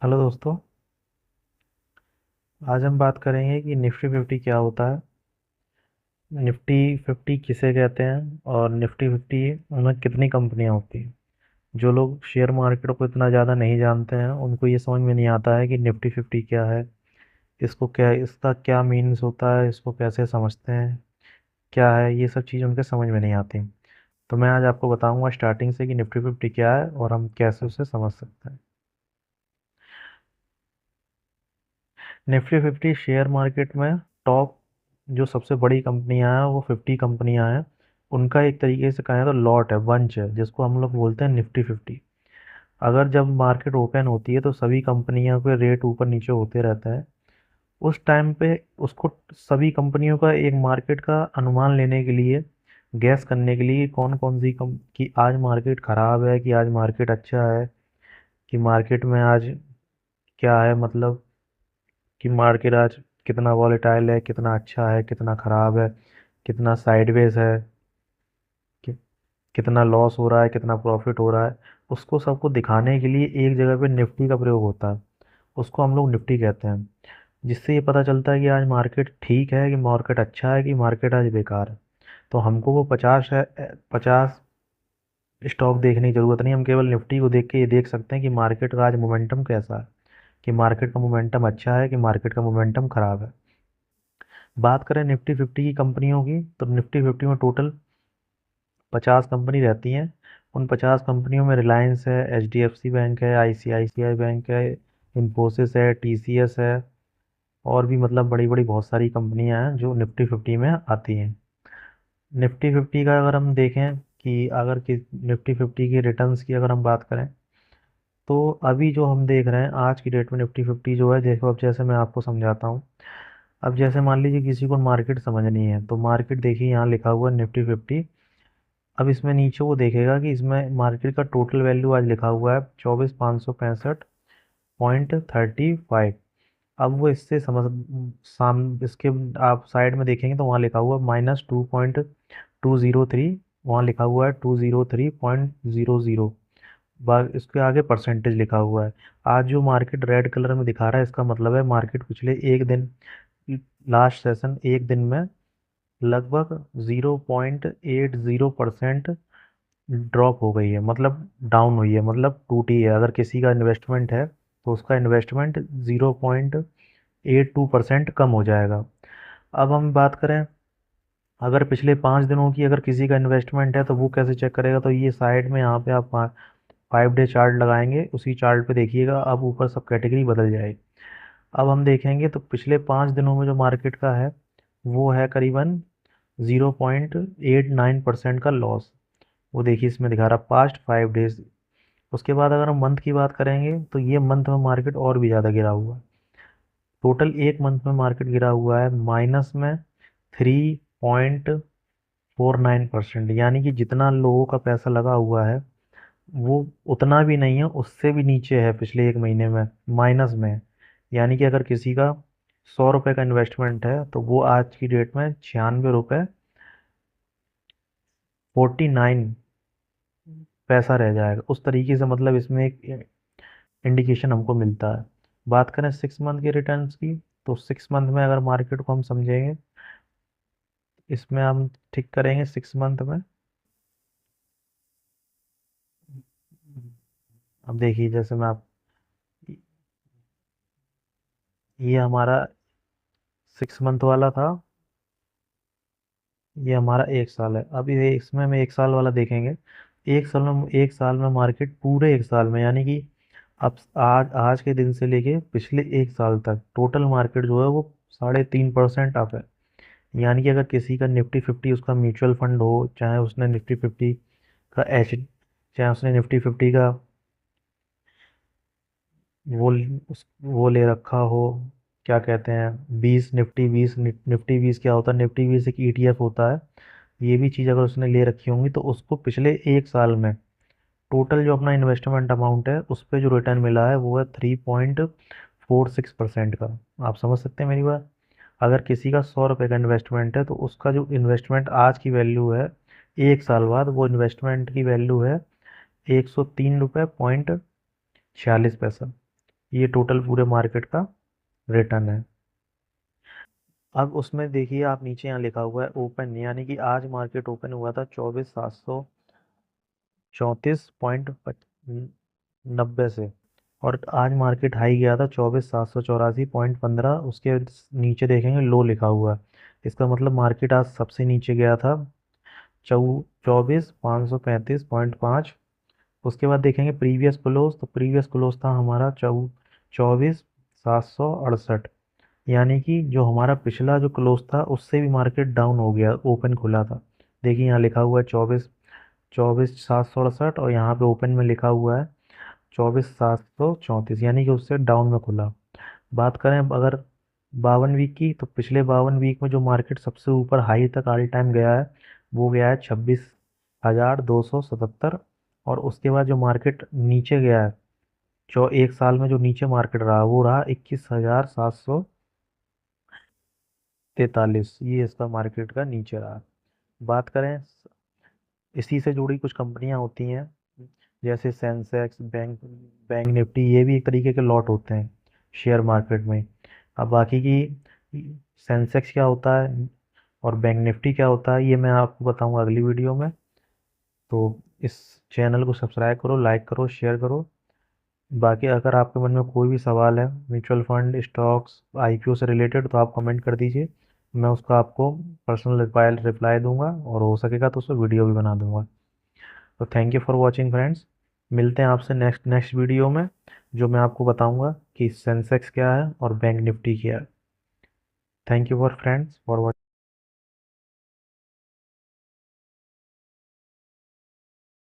Hello दोस्तों। आज हम बात करेंगे कि निफ्टी फिफ्टी क्या होता है, निफ्टी फिफ्टी किसे कहते हैं और निफ्टी फिफ्टी में कितनी कंपनियां होती हैं। जो लोग शेयर मार्केट को इतना ज़्यादा नहीं जानते हैं उनको ये समझ में नहीं आता है कि निफ्टी फिफ्टी क्या है, इसका क्या मीन्स होता है, इसको कैसे समझते हैं, क्या है, ये सब चीज़ उनके समझ में नहीं आती। तो मैं आज आपको बताऊंगा स्टार्टिंग से कि निफ्टी फिफ्टी क्या है और हम कैसे उसे समझ सकते हैं। निफ्टी फिफ्टी शेयर मार्केट में टॉप जो सबसे बड़ी कंपनियां हैं वो 50 कंपनियां हैं। उनका एक तरीके से कहें तो लॉट है, बंच है, जिसको हम लोग बोलते हैं निफ्टी फिफ्टी। अगर जब मार्केट ओपन होती है तो सभी कंपनियों के रेट ऊपर नीचे होते रहता है। उस टाइम पे उसको सभी कंपनियों का एक मार्केट का अनुमान लेने के लिए, गैस करने के लिए कौन कौन सी कि आज मार्केट खराब है कि आज मार्केट अच्छा है, कि मार्केट में आज क्या है, मतलब कि मार्केट आज कितना वॉलेटाइल है, कितना अच्छा है, कितना खराब है, कितना साइडवेज है, कि, कितना लॉस हो रहा है, कितना प्रॉफिट हो रहा है। उसको सबको दिखाने के लिए एक जगह पे निफ्टी का प्रयोग होता है। उसको हम लोग निफ्टी कहते हैं। जिससे ये पता चलता है कि आज मार्केट ठीक है, कि मार्केट अच्छा है, कि मार्केट आज बेकार है। तो हमको वो 50 स्टॉक देखने की जरूरत नहीं, हम केवल निफ्टी को देख के ये देख सकते हैं कि मार्केट का आज मोमेंटम कैसा है, कि मार्केट का मोमेंटम अच्छा है कि मार्केट का मोमेंटम खराब है। बात करें निफ्टी फिफ्टी की कंपनियों की, तो निफ्टी फिफ्टी में टोटल 50 कंपनी रहती हैं। उन 50 कंपनियों में रिलायंस है, H D F C bank है, I C I C I bank है, इन्फोसिस है, टी सी एस है, और भी मतलब बड़ी बड़ी बहुत सारी कंपनियां हैं जो निफ्टी फिफ्टी में आती हैं। निफ्टी फिफ्टी का अगर हम देखें कि अगर कि निफ्टी फिफ्टी की रिटर्न्स की अगर हम बात करें, तो अभी जो हम देख रहे हैं आज की डेट में निफ्टी फिफ्टी जो है, देखो अब जैसे मैं आपको समझाता हूँ। अब जैसे मान लीजिए किसी को मार्केट समझनी है, तो मार्केट देखिए यहाँ लिखा हुआ है निफ्टी फिफ्टी। अब इसमें नीचे वो देखेगा कि इसमें मार्केट का टोटल वैल्यू आज लिखा हुआ है 24,565.35। अब वो इससे समझ इसके आप साइड में देखेंगे तो वहाँ लिखा हुआ है -2.203। वहाँ लिखा हुआ है 203.00। इसके आगे परसेंटेज लिखा हुआ है। आज जो मार्केट रेड कलर में दिखा रहा है, इसका मतलब है मार्केट पिछले एक दिन, लास्ट सेशन एक दिन में लगभग 0.80% ड्रॉप हो गई है, मतलब डाउन हुई है, मतलब टूटी है। अगर किसी का इन्वेस्टमेंट है तो उसका इन्वेस्टमेंट 0.82% कम हो जाएगा। अब हम बात करें, अगर पिछले 5 दिनों की अगर किसी का इन्वेस्टमेंट है तो वो कैसे चेक करेगा, तो ये साइड में यहाँ पे आप 5 डे चार्ट लगाएंगे, उसी चार्ट पे देखिएगा, अब ऊपर सब कैटेगरी बदल जाएगी। अब हम देखेंगे तो पिछले 5 दिनों में जो मार्केट का है वो है करीबन 0.89% का लॉस। वो देखिए इसमें दिखा रहा पास्ट 5 डेज। उसके बाद अगर हम मंथ की बात करेंगे तो ये मंथ में मार्केट और भी ज़्यादा गिरा हुआ है। टोटल एक मंथ में मार्केट गिरा हुआ है माइनस में 3.49%, यानी कि जितना लोगों का पैसा लगा हुआ है वो उतना भी नहीं है, उससे भी नीचे है पिछले एक महीने में, माइनस में है। यानी कि अगर किसी का 100 रुपये का इन्वेस्टमेंट है तो वो आज की डेट में 96 रुपये 49 पैसा रह जाएगा। उस तरीके से मतलब इसमें एक इंडिकेशन हमको मिलता है। बात करें 6 मंथ के रिटर्न्स की, तो 6 मंथ में अगर मार्केट को हम समझेंगे, इसमें हम ठीक करेंगे 6 मंथ में। अब देखिए जैसे मैं आप, ये हमारा 6 मंथ वाला था, ये हमारा 1 साल है। अब ये इसमें हम 1 साल वाला देखेंगे। एक साल में मार्केट पूरे एक साल में, यानी कि अब आज आज के दिन से लेके पिछले एक साल तक टोटल मार्केट जो है वो 3.5% अप है। यानी कि अगर किसी का निफ्टी फिफ्टी उसका म्यूचुअल फंड हो, चाहे उसने निफ्टी फिफ्टी का चाहे उसने निफ्टी फिफ्टी का वो वो ले रखा हो, क्या कहते हैं, 20 निफ्टी 20 निफ्टी 20 क्या होता है, निफ्टी 20 एक ईटीएफ होता है। ये भी चीज़ अगर उसने ले रखी होंगी तो उसको पिछले एक साल में टोटल जो अपना इन्वेस्टमेंट अमाउंट है उस पे जो रिटर्न मिला है वो है 3.46% का। आप समझ सकते हैं मेरी बात। अगर किसी का 100 रुपये का इन्वेस्टमेंट है तो उसका जो इन्वेस्टमेंट आज की वैल्यू है, एक साल बाद वो इन्वेस्टमेंट की वैल्यू है 103 रुपये पॉइंट 46 पैसा। ये टोटल पूरे मार्केट का रिटर्न है। अब उसमें देखिए आप नीचे यहाँ लिखा हुआ है ओपन, यानी कि आज मार्केट ओपन हुआ था 24,734.90 से, और आज मार्केट हाई गया था 24,784.15। उसके नीचे देखेंगे लो लिखा हुआ है, इसका मतलब मार्केट आज सबसे नीचे गया था 24,535.5। उसके बाद देखेंगे प्रीवियस क्लोज, तो प्रीवियस क्लोज था हमारा 24,768, यानी कि जो हमारा पिछला जो क्लोज था उससे भी मार्केट डाउन हो गया, ओपन खुला था। देखिए यहाँ लिखा हुआ है 24,768, और यहाँ पे ओपन में लिखा हुआ है 24,734, यानी कि उससे डाउन में खुला। बात करें अब अगर 52 वीक की, तो पिछले 52 वीक में जो मार्केट सबसे ऊपर हाई तक ऑल टाइम गया है वो गया है 26,277, और उसके बाद जो मार्केट नीचे गया है, जो एक साल में जो नीचे मार्केट रहा वो रहा 21,743, ये इसका मार्केट का नीचे रहा। बात करें इसी से जुड़ी कुछ कंपनियां होती हैं, जैसे सेंसेक्स, बैंक बैंक निफ्टी, ये भी एक तरीके के लॉट होते हैं शेयर मार्केट में। अब बाकी की सेंसेक्स क्या होता है और बैंक निफ्टी क्या होता है, ये मैं आपको बताऊंगा अगली वीडियो में। तो इस चैनल को सब्सक्राइब करो, लाइक करो, शेयर करो। बाकी अगर आपके मन में कोई भी सवाल है म्यूचुअल फंड, स्टॉक्स, आईपीओ से रिलेटेड, तो आप कमेंट कर दीजिए, मैं उसका आपको पर्सनल रिप्लाई रिप्लाई दूंगा, और हो सकेगा तो उस पर वीडियो भी बना दूंगा। तो thank you for watching friends, मिलते हैं आपसे नेक्स्ट नेक्स्ट वीडियो में, जो मैं आपको बताऊंगा कि सेंसेक्स क्या है और बैंक निफ्टी क्या है। Thank you for friends for watching.